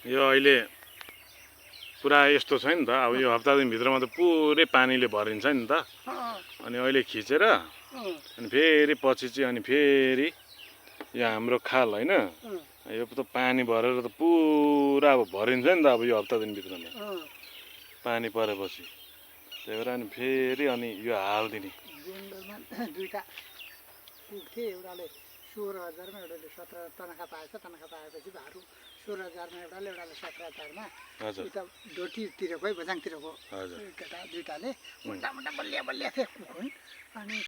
यो अहिले पुरा यस्तो छ नि त अब यो हप्ता दिनभित्रमा त पुरै पानीले भरिन्छ नि त अनि अहिले खिचेर अनि फेरि पछि चाहिँ अनि फेरि यो हाम्रो खाल होइन यो त पानी भरेर त पुरा अब भरिन्छ नि त अब यो हप्ता दिनभित्रमा पानी परेपछि त्यही भएर अनि फेरि अनि यो हालिदिने दुईटा पुग्थे एउटाले 16,000 मा एउटाले 17 तनखा पाएछ तनखा पाएपछि भारू 16,000 मा एउटाले 17,000 मा उता डोटीतिरको है बझाङतिरको केटा दुईटाले मुन्टा मुन्टा बलिया बलिया थिए कुकुन अनि